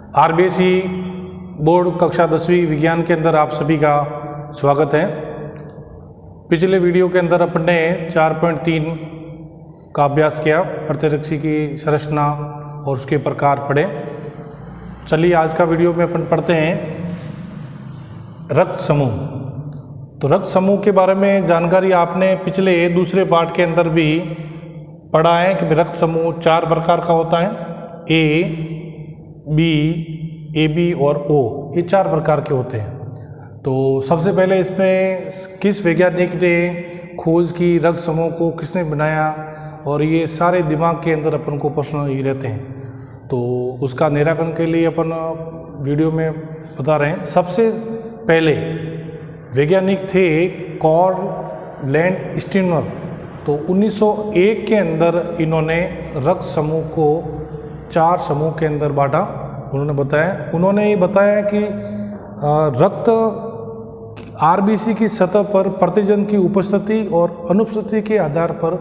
RBSE board कक्षा 10वीं विज्ञान के अंदर आप सभी का स्वागत है। पिछले वीडियो के अंदर अपने 4.3 का अभ्यास किया, प्रतिरक्षी की संरचना और उसके प्रकार पढ़े। चलिए आज का वीडियो में अपन पढ़ते हैं रक्त समूह। तो रक्त समूह के बारे में जानकारी आपने पिछले दूसरे पार्ट के अंदर भी पढ़ा है कि रक्त समूह 4 प्रकार का होता है, ए बी, ए बी और ओ, ये 4 प्रकार के होते हैं। तो सबसे पहले इसमें किस वैज्ञानिक ने खोज की, रक्त समूह को किसने बनाया, और ये सारे दिमाग के अंदर अपन को प्रश्न ही रहते हैं। तो उसका निराकरण के लिए अपन वीडियो में बता रहे हैं। सबसे पहले वैज्ञानिक थे कार्ल लैंडस्टीनर। तो 1901 के अंदर इन्होंने रक्त समूह को 4 समूह के अंदर बांटा। उन्होंने ये बताया कि रक्त आरबीसी की सतह पर प्रतिजन की उपस्थिति और अनुपस्थिति के आधार पर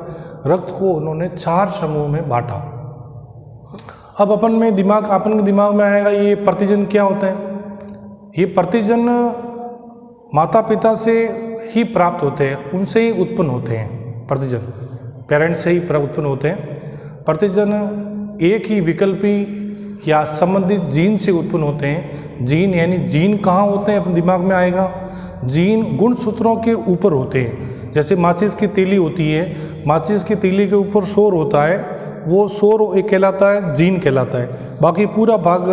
रक्त को उन्होंने 4 समूह में बांटा। अब अपन के दिमाग में आएगा ये प्रतिजन क्या होते हैं। ये प्रतिजन माता पिता से ही प्राप्त होते हैं, उनसे ही उत्पन्न होते हैं। प्रतिजन पेरेंट्स से ही उत्पन्न होते हैं। प्रतिजन एक ही विकल्पी या संबंधित जीन से उत्पन्न होते हैं। जीन यानी जीन कहाँ होते हैं, अपने दिमाग में आएगा। जीन गुणसूत्रों के ऊपर होते हैं। जैसे माचिस की तीली होती है, माचिस की तीली के ऊपर शोर होता है, वो शोर एक कहलाता है, जीन कहलाता है। बाकी पूरा भाग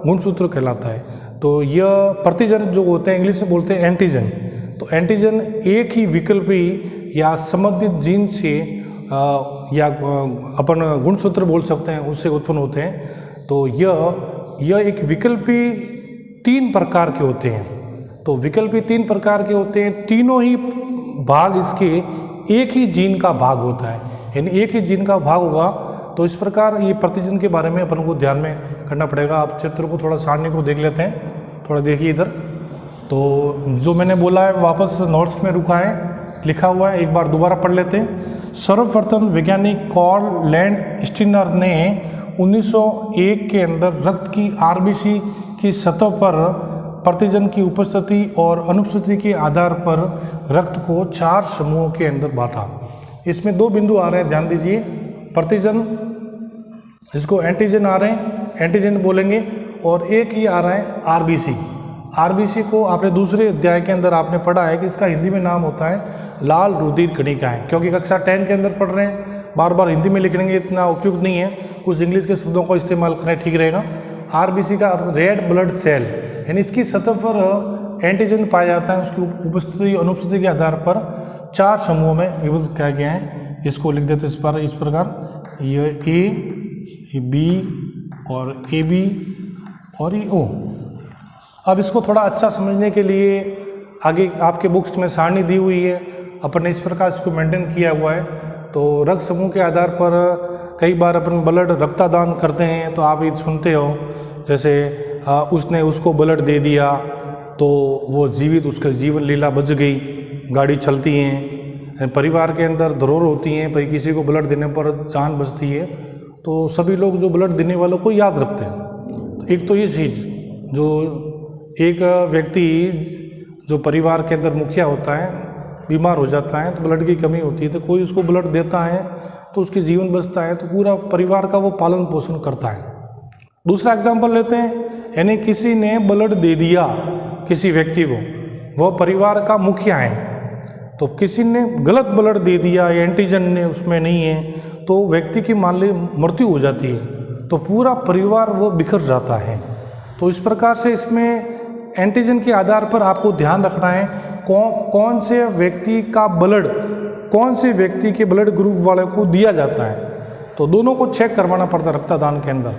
गुणसूत्र कहलाता है। तो यह प्रतिजन जो होते हैं इंग्लिश में बोलते हैं एंटीजन। तो एंटीजन एक ही विकल्पी या संबंधित जीन से या अपन गुणसूत्र बोल सकते हैं, उससे उत्पन्न होते हैं। तो यह एक विकल्पी 3 प्रकार के होते हैं। तो विकल्पी 3 प्रकार के होते हैं। तीनों ही भाग इसके एक ही जीन का भाग होता है, यानी एक ही जीन का भाग होगा। तो इस प्रकार ये प्रतिजन के बारे में अपन को ध्यान में करना पड़ेगा। आप चित्र को थोड़ा सारणी को देख लेते हैं, थोड़ा देखिए इधर। तो जो मैंने बोला है वापस नोट्स में लिखा हुआ है, एक बार दोबारा पढ़ लेते हैं। सर्वप्रथम वैज्ञानिक कार्ल लैंडस्टीनर ने 1901 के अंदर रक्त की आरबीसी की सतह पर प्रतिजन की उपस्थिति और अनुपस्थिति के आधार पर रक्त को 4 समूहों के अंदर बांटा। इसमें 2 बिंदु आ रहे हैं, ध्यान दीजिए। प्रतिजन, इसको एंटीजन आ रहे हैं, एंटीजन बोलेंगे, और एक ही आ रहा है आरबीसी। आरबीसी को आपने दूसरे अध्याय के अंदर आपने पढ़ा है कि इसका हिंदी में नाम होता है लाल रुधिर कणिकाएं। क्योंकि कक्षा 10 के अंदर पढ़ रहे हैं, बार बार हिंदी में लिखने इतना उपयुक्त नहीं है, कुछ इंग्लिश के शब्दों का इस्तेमाल करें, ठीक रहेगा। आरबीसी का अर्थ रेड ब्लड सेल, यानी इसकी सतह पर एंटीजन पाया जाता है। उसकी उपस्थिति अनुपस्थिति के आधार पर 4 समूहों में विभक्त किया गया है। इसको लिख देते इस प्रकार, ये ए, ये बी और ए बी और ये ओ। अब इसको थोड़ा अच्छा समझने के लिए आगे आपके बुक्स में सारणी दी हुई है, अपन ने इस प्रकार इसको मेंटेन किया हुआ है। तो रक्त समूह के आधार पर कई बार अपन ब्लड रक्तदान करते हैं, तो आप ये सुनते हो, जैसे उसने उसको ब्लड दे दिया तो वो जीवित, उसका जीवन लीला बच गई, गाड़ी चलती हैं, परिवार के अंदर धरोहर होती हैं, भाई किसी को ब्लड देने पर जान बचती है। तो सभी लोग जो ब्लड देने वालों को याद रखते हैं। तो एक तो ये चीज़, जो एक व्यक्ति जो परिवार के अंदर मुखिया होता है बीमार हो जाता है, तो ब्लड की कमी होती है, तो कोई उसको ब्लड देता है तो उसकी जीवन बचता है, तो पूरा परिवार का वो पालन पोषण करता है। दूसरा एग्जाम्पल लेते हैं, यानी किसी ने ब्लड दे दिया किसी व्यक्ति को, वह परिवार का मुखिया है, तो किसी ने गलत ब्लड दे दिया, एंटीजन ने उसमें नहीं है, तो व्यक्ति की मान ली मृत्यु हो जाती है, तो पूरा परिवार वो बिखर जाता है। तो इस प्रकार से इसमें एंटीजन के आधार पर आपको ध्यान रखना है कौन से व्यक्ति का ब्लड, कौन से व्यक्ति के ब्लड ग्रुप वाले को दिया जाता है। तो दोनों को चेक करवाना पड़ता है रक्तदान के अंदर।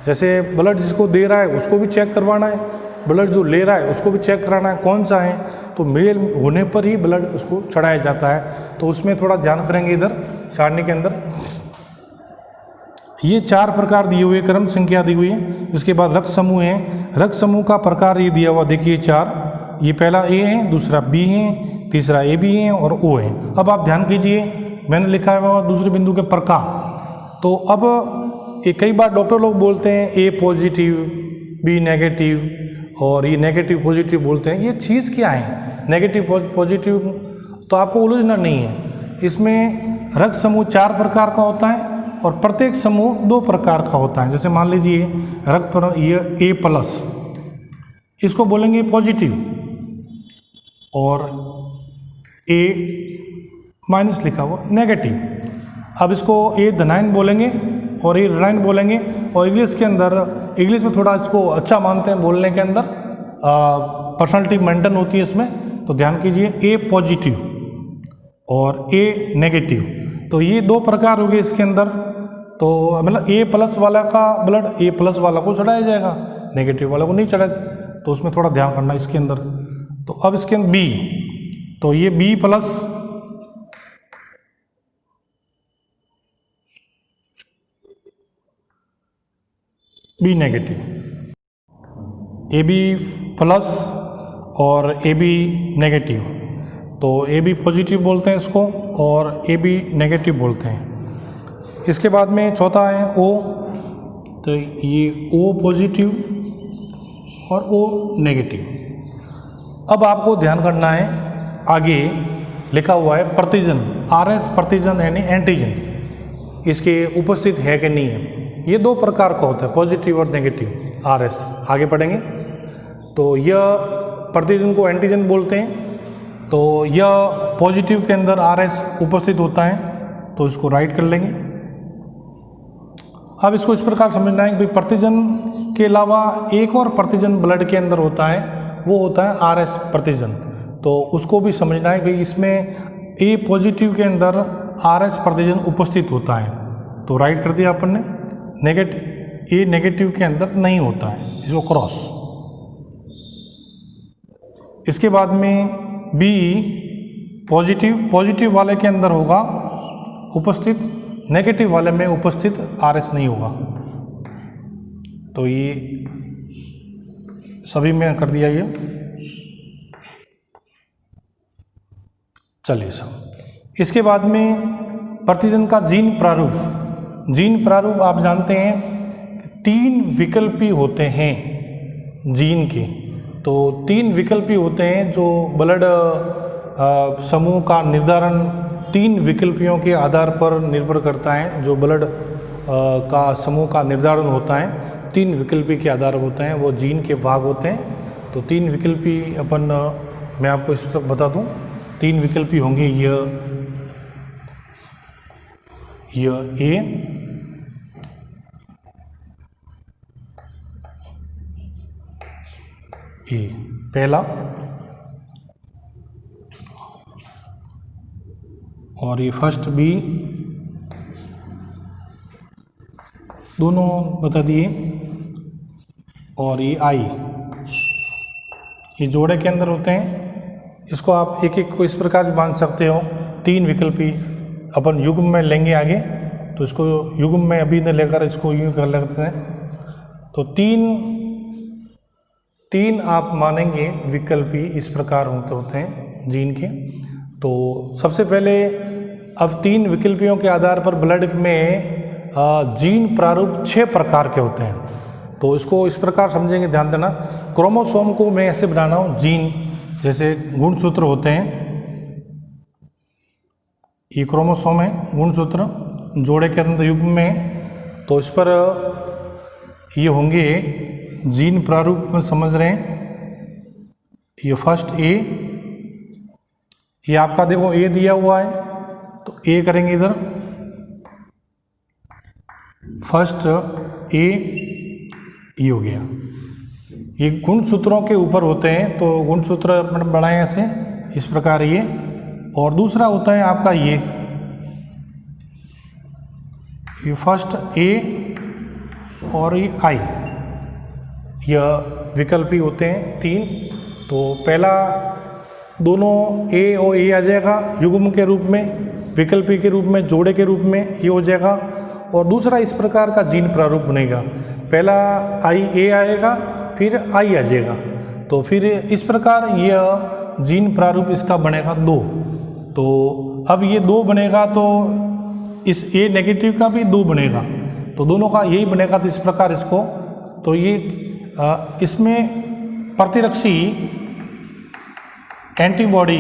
जैसे ब्लड जिसको दे रहा है उसको भी चेक करवाना है, ब्लड जो ले रहा है उसको भी चेक कराना है कौन सा है। तो मेल होने पर ही ब्लड उसको चढ़ाया जाता है। तो उसमें थोड़ा ध्यान करेंगे इधर सारणी के अंदर। ये 4 प्रकार दिए हुए, क्रम संख्या दी हुई है। उसके बाद रक्त समूह है। रक्त समूह का प्रकार ये दिया हुआ, देखिए 4। ये पहला ए है, दूसरा बी है, तीसरा ए बी है और ओ है। अब आप ध्यान कीजिए, मैंने लिखा हुआ दूसरे बिंदु के प्रकार। तो अब कई बार डॉक्टर लोग बोलते हैं ए पॉजिटिव, बी नेगेटिव और ये नेगेटिव पॉजिटिव बोलते हैं। ये चीज़ क्या है नेगेटिव पॉजिटिव, तो आपको उलझना नहीं है। इसमें रक्त समूह 4 प्रकार का होता है और प्रत्येक समूह 2 प्रकार का होता है। जैसे मान लीजिए रक्त पर ये A+, इसको बोलेंगे पॉजिटिव, और A- लिखा हुआ नेगेटिव। अब इसको A धनायन बोलेंगे और A ऋणायन बोलेंगे। और इंग्लिश में थोड़ा इसको अच्छा मानते हैं बोलने के अंदर, पर्सनैलिटी मेंटेन होती है इसमें। तो ध्यान कीजिए A पॉजिटिव और A नेगेटिव, तो ये 2 प्रकार हो गए इसके अंदर। तो मतलब A+ वाला का ब्लड A+ वाला को चढ़ाया जाएगा, नेगेटिव वाला को नहीं चढ़ाया, तो उसमें थोड़ा ध्यान करना इसके अंदर। तो अब इसके अंदर B, तो ये B+, B नेगेटिव, AB+ और AB नेगेटिव। तो AB पॉजिटिव बोलते हैं इसको और AB नेगेटिव बोलते हैं। इसके बाद में चौथा है O, तो ये O पॉजिटिव और O नेगेटिव। अब आपको ध्यान करना है, आगे लिखा हुआ है प्रतिजन, RS प्रतिजन यानी एंटीजन, इसके उपस्थित है कि नहीं है। ये 2 प्रकार का होता है, पॉजिटिव और नेगेटिव RS। आगे पढ़ेंगे तो यह प्रतिजन को एंटीजन बोलते हैं। तो यह पॉजिटिव के अंदर RS उपस्थित होता है, तो इसको राइट कर लेंगे। अब इसको इस प्रकार समझना है कि भाई प्रतिजन के अलावा एक और प्रतिजन ब्लड के अंदर होता है, वो होता है RS प्रतिजन। तो उसको भी समझना है कि इसमें A पॉजिटिव के अंदर RS प्रतिजन उपस्थित होता है, तो राइट कर दिया अपन ने। A नेगेटिव के अंदर नहीं होता है, इसको क्रॉस। इसके बाद में B पॉजिटिव वाले के अंदर होगा उपस्थित, नेगेटिव वाले में उपस्थित RS नहीं होगा। तो ये सभी में कर दिया ये। चलिए सब। इसके बाद में प्रतिजन का जीन प्रारूप आप जानते हैं कि 3 विकल्पी होते हैं जीन के। तो 3 विकल्पी होते हैं जो ब्लड समूह का निर्धारण 3 विकल्पियों के आधार पर निर्भर करता है। जो ब्लड का समूह का निर्धारण होता है 3 विकल्पी के आधार होते हैं, वो जीन के भाग होते हैं। तो 3 विकल्पी मैं आपको इस तरफ बता दूं, 3 विकल्पी होंगे, यह A, पहला, और ये फर्स्ट B, दोनों बता दिए, और ये I, ये जोड़े के अंदर होते हैं। इसको आप एक को इस प्रकार भी मान सकते हो, 3 विकल्पी अपन युग्म में लेंगे आगे, तो इसको युग्म में अभी न लेकर इसको यूँ कर लेते हैं। तो 3 आप मानेंगे विकल्पी इस प्रकार होते हैं जीन के। तो सबसे पहले अब 3 विकल्पियों के आधार पर ब्लड में जीन प्रारूप 6 प्रकार के होते हैं। तो इसको इस प्रकार समझेंगे, ध्यान देना। क्रोमोसोम को मैं ऐसे बनाना हूँ, जीन जैसे गुणसूत्र होते हैं, ये क्रोमोसोम है, गुणसूत्र जोड़े के अंदर युग्म में। तो इस पर ये होंगे जीन प्रारूप में, समझ रहे हैं। ये फर्स्ट A, ये आपका देखो A दिया हुआ है, तो A करेंगे इधर, फर्स्ट A, ये हो गया। ये गुणसूत्रों के ऊपर होते हैं, तो गुणसूत्र बनाए ऐसे इस प्रकार ये। और दूसरा होता है आपका ये फर्स्ट A और ये I, यह विकल्पी होते हैं 3। तो पहला दोनों A और A आ जाएगा युग्म के रूप में, विकल्पी के रूप में, जोड़े के रूप में ये हो जाएगा। और दूसरा इस प्रकार का जीन प्रारूप बनेगा, पहला A आएगा, फिर I आ जाएगा। तो फिर इस प्रकार यह जीन प्रारूप इसका बनेगा 2। तो अब ये 2 बनेगा, तो इस A नेगेटिव का भी 2 बनेगा, तो दोनों का यही बनेगा। तो इस प्रकार इसको, तो ये इसमें प्रतिरक्षी एंटीबॉडी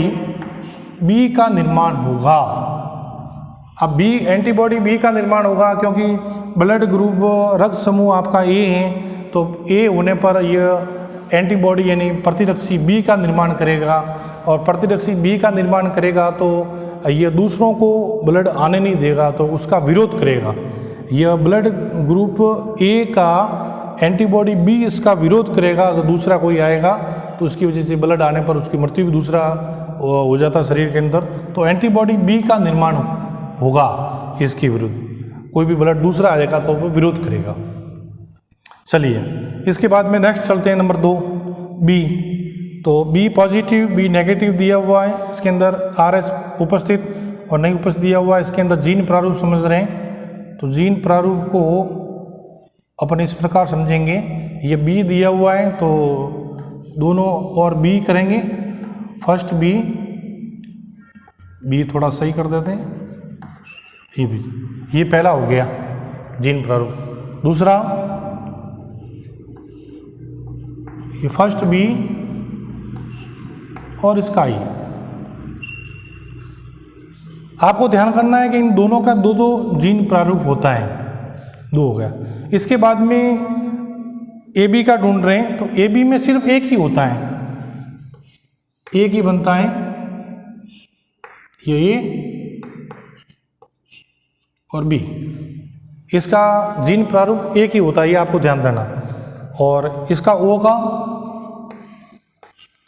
बी का निर्माण होगा। अब बी एंटीबॉडी बी का निर्माण होगा क्योंकि ब्लड ग्रुप रक्त समूह आपका ए है, तो ए होने पर यह एंटीबॉडी यानी प्रतिरक्षी बी का निर्माण करेगा, और प्रतिरक्षी बी का निर्माण करेगा तो यह दूसरों को ब्लड आने नहीं देगा, तो उसका विरोध करेगा। यह ब्लड ग्रुप ए का एंटीबॉडी बी इसका विरोध करेगा, तो दूसरा कोई आएगा तो उसकी वजह से ब्लड आने पर उसकी मृत्यु भी दूसरा हो जाता शरीर के अंदर। तो एंटीबॉडी बी का निर्माण होगा इसके विरुद्ध, कोई भी ब्लड दूसरा आएगा तो वो विरोध करेगा। चलिए इसके बाद में नेक्स्ट चलते हैं नंबर 2 बी। तो बी पॉजिटिव बी नेगेटिव दिया हुआ है, इसके अंदर आरएस उपस्थित और नहीं उपस्थित दिया हुआ है। इसके अंदर जीन प्रारूप समझ रहे हैं, तो जीन प्रारूप को अपन इस प्रकार समझेंगे, ये बी दिया हुआ है तो दोनों और बी करेंगे। फर्स्ट बी थोड़ा सही कर देते हैं, ये भी, ये पहला हो गया जीन प्रारूप। दूसरा ये फर्स्ट बी और इसका ई। आपको ध्यान करना है कि इन दोनों का दो जीन प्रारूप होता है, 2 हो गया। इसके बाद में ए बी का ढूंढ रहे हैं, तो ए बी में सिर्फ एक ही होता है, एक ही बनता है, ये ए और बी, इसका जीन प्रारूप एक ही होता है, ये आपको ध्यान देना। और इसका ओ का,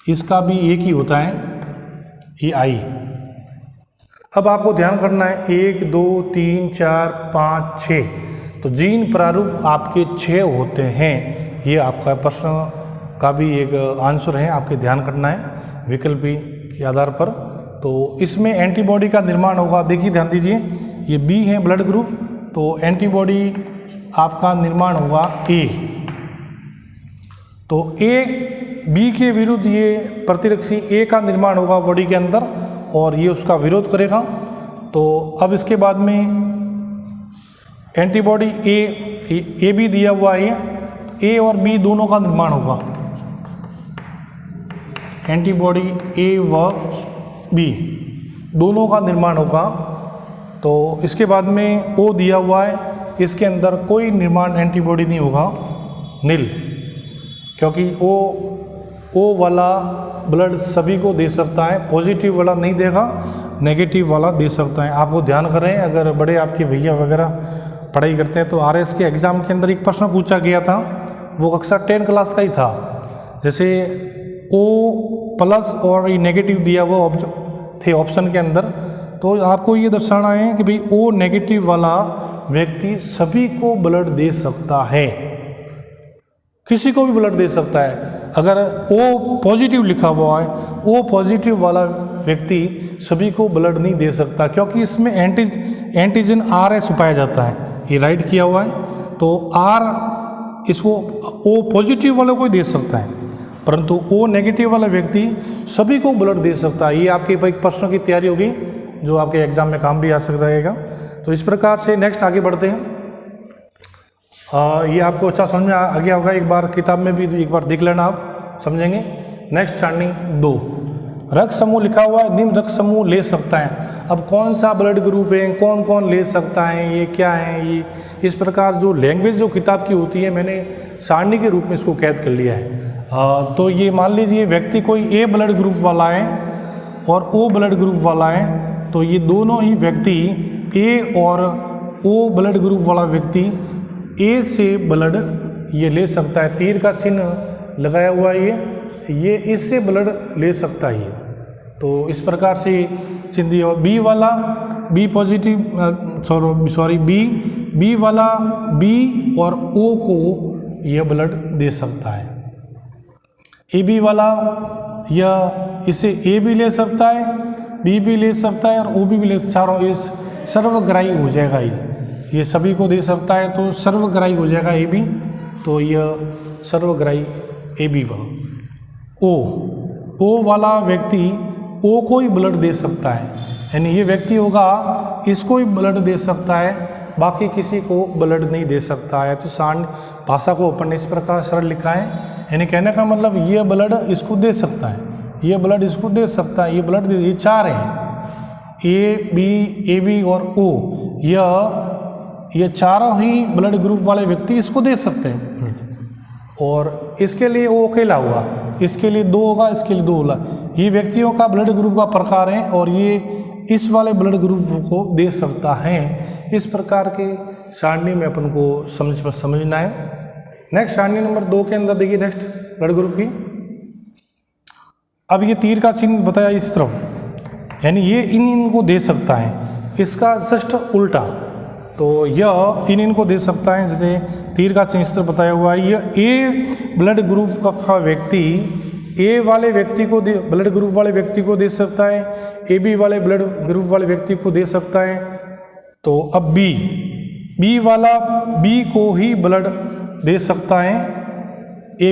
इसका भी एक ही होता है, ये आई। अब आपको ध्यान करना है 1 2 3 4 5 6, तो जीन प्रारूप आपके 6 होते हैं। ये आपका प्रश्न का भी एक आंसर है, आपके ध्यान करना है विकल्पी के आधार पर। तो इसमें एंटीबॉडी का निर्माण होगा, देखिए ध्यान दीजिए, ये बी है ब्लड ग्रुप, तो एंटीबॉडी आपका निर्माण होगा ए। तो ए बी के विरुद्ध ये प्रतिरक्षी ए का निर्माण होगा बॉडी के अंदर, और ये उसका विरोध करेगा। तो अब इसके बाद में एंटीबॉडी ए भी दिया हुआ है, ए और बी दोनों का निर्माण होगा, एंटीबॉडी ए व बी दोनों का निर्माण होगा। तो इसके बाद में ओ दिया हुआ है, इसके अंदर कोई निर्माण एंटीबॉडी नहीं होगा, नील, क्योंकि ओ वाला ब्लड सभी को दे सकता है, पॉजिटिव वाला नहीं देगा, नेगेटिव वाला दे सकता है। आपको ध्यान करें, अगर बड़े आपके भैया वगैरह पढ़ाई करते हैं तो आरएस के एग्ज़ाम के अंदर एक प्रश्न पूछा गया था, वो कक्षा 10 क्लास का ही था। जैसे ओ प्लस और ये नेगेटिव दिया हुआ थे ऑप्शन के अंदर, तो आपको ये दर्शाना है कि भाई ओ नेगेटिव वाला व्यक्ति सभी को ब्लड दे सकता है, किसी को भी ब्लड दे सकता है। अगर ओ पॉजिटिव लिखा हुआ है, ओ पॉजिटिव वाला व्यक्ति सभी को ब्लड नहीं दे सकता, क्योंकि इसमें एंटीजन आरएस पाया जाता है, ये राइट किया हुआ है। तो आर इसको ओ पॉजिटिव वाले को दे सकता है, परंतु ओ नेगेटिव वाला व्यक्ति सभी को ब्लड दे सकता है। ये आपके एक प्रश्नों की तैयारी होगी जो आपके एग्जाम में काम भी आ सकता है। तो इस प्रकार से नेक्स्ट आगे बढ़ते हैं। ये आपको अच्छा समझ में आ गया होगा, एक बार किताब में भी एक बार देख लेना, आप समझेंगे। नेक्स्ट चार्टिंग 2, रक्त समूह लिखा हुआ है, निम्न रक्त समूह ले सकता है। अब कौन सा ब्लड ग्रुप है, कौन कौन ले सकता है, ये क्या है, ये इस प्रकार जो लैंग्वेज जो किताब की होती है, मैंने सारणी के रूप में इसको कैद कर लिया है। तो ये मान लीजिए व्यक्ति कोई ए ब्लड ग्रुप वाला है और ओ ब्लड ग्रुप वाला है, तो ये दोनों ही व्यक्ति ए और ओ ब्लड ग्रुप वाला व्यक्ति ए से ब्लड ये ले सकता है। तीर का चिन्ह लगाया हुआ है, ये इससे ब्लड ले सकता है। तो इस प्रकार से चिन्ह दिया। बी वाला बी पॉजिटिव बी वाला बी और ओ को यह ब्लड दे सकता है। ए बी वाला यह इसे ए भी ले सकता है, बी भी ले सकता है और ओ भी ले, चारों इस सर्वग्राही हो जाएगा। ये सभी को दे सकता है, तो सर्वग्राही हो जाएगा ए बी। तो यह सर्वग्राही ए बी वाला। ओ वाला व्यक्ति ओ को ही ब्लड दे सकता है, यानी ये व्यक्ति होगा इसको ही ब्लड दे सकता है, बाकी किसी को ब्लड नहीं दे सकता है। तो सामान्य भाषा को अपन ने इस प्रकार सरल लिखा है, यानी कहने का मतलब ये ब्लड इसको दे सकता है, ये ब्लड इसको दे सकता है, ये ब्लड ये चार हैं, ए बी और ओ, ये चारों ही ब्लड ग्रुप वाले व्यक्ति इसको दे सकते हैं। और इसके लिए वो अकेला हुआ, इसके लिए दो होगा, इसके लिए दो होगा। ये व्यक्तियों का ब्लड ग्रुप का प्रकार है और ये इस वाले ब्लड ग्रुप को दे सकता है। इस प्रकार के सारणी में अपन को समझना है। नेक्स्ट सारणी नंबर 2 के अंदर देखिए, नेक्स्ट ब्लड ग्रुप की। अब ये तीर का चिन्ह बताया इस तरफ, यानी ये इनको दे सकता है, इसका जस्ट उल्टा, तो यह इनको दे सकता है। जैसे तीर का चिन्ह इस तरफ बताया हुआ है, यह ए ब्लड ग्रुप का व्यक्ति ए वाले व्यक्ति को ब्लड ग्रुप वाले व्यक्ति को दे सकता है, ए बी वाले ब्लड ग्रुप वाले व्यक्ति को दे सकता है। तो अब बी वाला बी को ही ब्लड दे सकता है, ए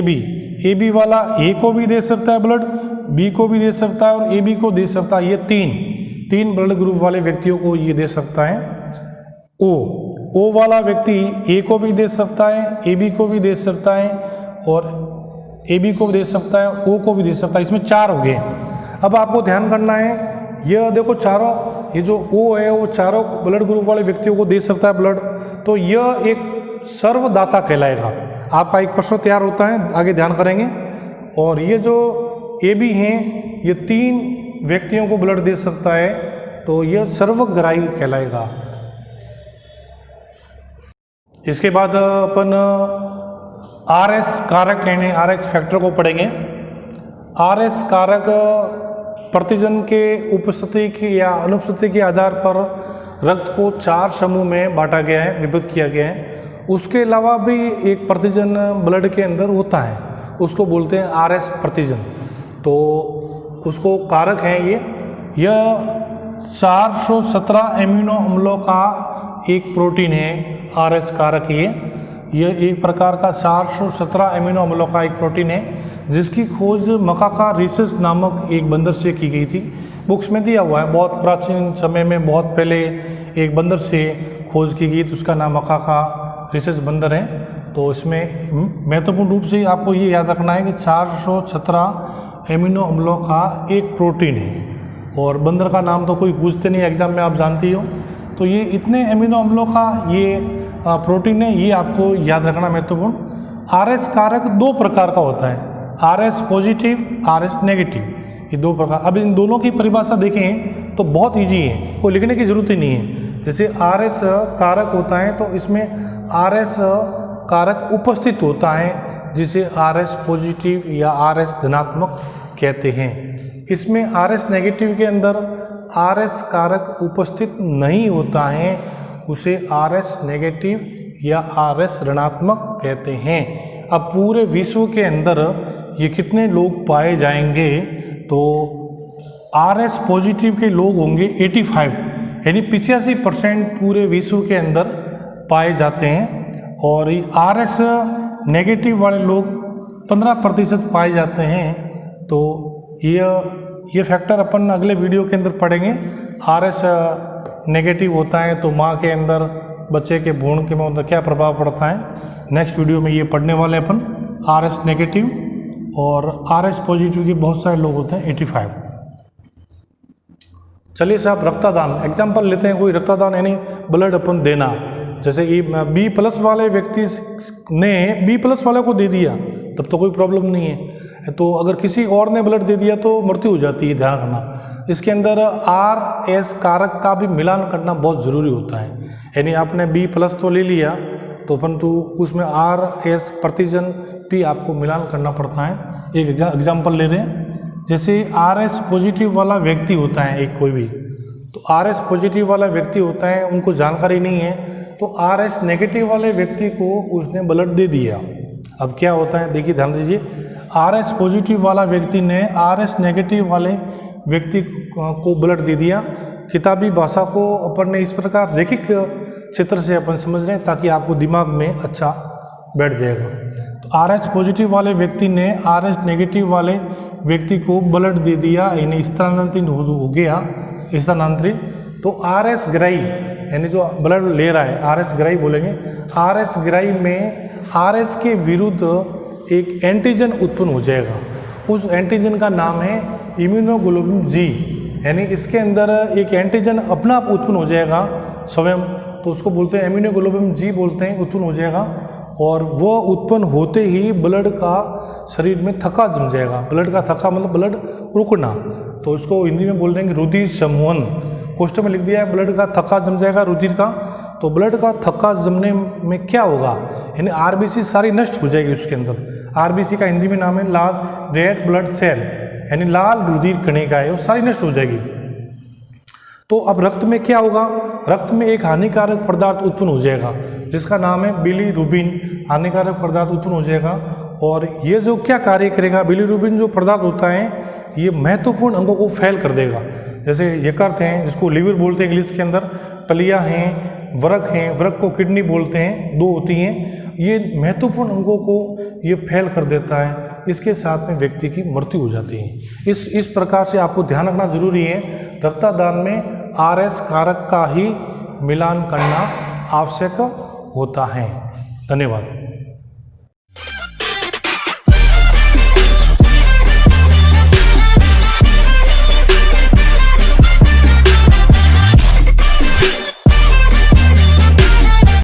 बी वाला ए को भी दे सकता है ब्लड, बी को भी दे सकता है और ए बी को दे सकता है। ये तीन ब्लड ग्रुप वाले व्यक्तियों को ये दे सकता है। ओ वाला व्यक्ति ए को भी दे सकता है, ए बी को भी दे सकता है और ए बी को भी दे सकता है, ओ को भी दे सकता है। इसमें 4 हो गए। अब आपको ध्यान करना है, यह देखो चारों, ये जो ओ है वो चारों ब्लड ग्रुप वाले व्यक्तियों को दे सकता है ब्लड, तो यह एक सर्वदाता कहलाएगा। आपका एक प्रश्न तैयार होता है, आगे ध्यान करेंगे। और ये जो ए बी हैं, ये 3 व्यक्तियों को ब्लड दे सकता है, तो यह सर्वग्राही कहलाएगा। इसके बाद अपन RS कारक यानी RH फैक्टर को पढ़ेंगे। RS कारक प्रतिजन के उपस्थिति की या अनुपस्थिति के आधार पर रक्त को 4 समूह में बांटा गया है, विभक्त किया गया है। उसके अलावा भी एक प्रतिजन ब्लड के अंदर होता है, उसको बोलते हैं RS प्रतिजन। तो उसको कारक है यह 417 एमिनो अम्लों का एक प्रोटीन है RS कारक। यह एक प्रकार का 417 एमिनो अम्लों का एक प्रोटीन है, जिसकी खोज मकाका रिसेस नामक एक बंदर से की गई थी। बुक्स में दिया हुआ है, बहुत प्राचीन समय में बहुत पहले एक बंदर से खोज की गई थी, उसका नाम मकाका रिसेस बंदर है। तो इसमें महत्वपूर्ण रूप से आपको ये याद रखना है कि 417 एमिनो अम्लों का एक प्रोटीन है, और बंदर का नाम तो कोई पूछते नहीं एग्जाम में, आप जानती हो। तो ये इतने एमिनो अम्लों का ये प्रोटीन है, ये आपको याद रखना महत्वपूर्ण। RS कारक 2 प्रकार का होता है, RS पॉजिटिव, RS नेगेटिव, ये 2 प्रकार। अब इन दोनों की परिभाषा देखें तो बहुत इजी है, कोई लिखने की जरूरत ही नहीं है। जैसे RS कारक होता है तो इसमें RS कारक उपस्थित होता है, जिसे RS पॉजिटिव या RS धनात्मक कहते हैं। इसमें RS नेगेटिव के अंदर RS कारक उपस्थित नहीं होता है, उसे RS नेगेटिव या RS ऋणात्मक कहते हैं। अब पूरे विश्व के अंदर ये कितने लोग पाए जाएंगे, तो RS पॉजिटिव के लोग होंगे 85, यानी 85% पूरे विश्व के अंदर पाए जाते हैं। और RS नेगेटिव वाले लोग 15% पाए जाते हैं। तो ये फैक्टर अपन अगले वीडियो के अंदर पढ़ेंगे। RS नेगेटिव होता है तो माँ के अंदर बच्चे के भ्रूण के में क्या प्रभाव पड़ता है, नेक्स्ट वीडियो में ये पढ़ने वाले अपन। RS नेगेटिव और RS पॉजिटिव के बहुत सारे लोग होते हैं 85। चलिए साहब, रक्तदान एग्जाम्पल लेते हैं। कोई रक्तदान यानी ब्लड अपन देना, जैसे B+ वाले व्यक्ति ने B+ वाले को दे दिया, तब तो कोई प्रॉब्लम नहीं है। तो अगर किसी और ने ब्लड दे दिया तो मृत्यु हो जाती है, ध्यान रखना। इसके अंदर RS कारक का भी मिलान करना बहुत ज़रूरी होता है, यानी आपने B+ तो ले लिया तो परंतु उसमें RS प्रतिजन भी आपको मिलान करना पड़ता है। एक एग्जाम्पल ले रहे हैं, जैसे RS पॉजिटिव वाला व्यक्ति होता है एक कोई भी, तो RS पॉजिटिव वाला व्यक्ति होता है, उनको जानकारी नहीं है, तो RS नेगेटिव वाले व्यक्ति को उसने ब्लड दे दिया। अब क्या होता है, देखिए ध्यान दीजिए, RS पॉजिटिव वाला व्यक्ति ने RS नेगेटिव वाले व्यक्ति को ब्लड दे दिया। किताबी भाषा को अपन ने इस प्रकार रेखिक चित्र से अपन समझ रहे हैं ताकि आपको दिमाग में अच्छा बैठ जाएगा। तो RH पॉजिटिव वाले व्यक्ति ने RS नेगेटिव वाले व्यक्ति को ब्लड दे दिया, यानी स्थानांतरित हो गया, स्थानांतरित। तो RS ग्राही यानी जो ब्लड ले रहा है, आर एस ग्राही बोलेंगे, आर एस ग्राही में आर एस के विरुद्ध एक एंटीजन उत्पन्न हो जाएगा। उस एंटीजन का नाम है इम्यूनोग्लोबुलिन जी, यानी इसके अंदर एक एंटीजन अपना आप उत्पन्न हो जाएगा स्वयं, तो उसको बोलते हैं इम्यूनोग्लोबुलिन जी बोलते हैं, उत्पन्न हो जाएगा। और वो उत्पन्न होते ही ब्लड का शरीर में थक्का जम जाएगा। ब्लड का थक्का मतलब ब्लड रुकना, तो इसको हिंदी में बोल देंगे रुधिर समूहन। पोस्टर में लिख दिया है ब्लड का थक्का जम जाएगा रुधिर का। तो ब्लड का थक्का जमने में क्या होगा, यानी आरबीसी सारी नष्ट हो जाएगी उसके अंदर। आरबीसी का हिंदी में नाम है लाल रेड ब्लड सेल, यानी लाल रुधिर कणिका है, वो सारी नष्ट हो जाएगी। तो अब रक्त में क्या होगा, रक्त में एक हानिकारक पदार्थ उत्पन्न हो जाएगा जिसका नाम है बिलीरुबिन। हानिकारक पदार्थ उत्पन्न हो जाएगा और ये जो क्या कार्य करेगा, बिलीरुबिन जो पदार्थ होता है ये महत्वपूर्ण अंगों को फेल कर देगा। जैसे यकृत हैं जिसको लीवर बोलते हैं इंग्लिश के अंदर, पलिया हैं, वृक्क हैं, वृक्क को किडनी बोलते हैं, दो होती हैं। ये महत्वपूर्ण अंगों को ये फेल कर देता है, इसके साथ में व्यक्ति की मृत्यु हो जाती है। इस प्रकार से आपको ध्यान रखना जरूरी है, रक्तदान में आरएस कारक का ही मिलान करना आवश्यक होता है। धन्यवाद।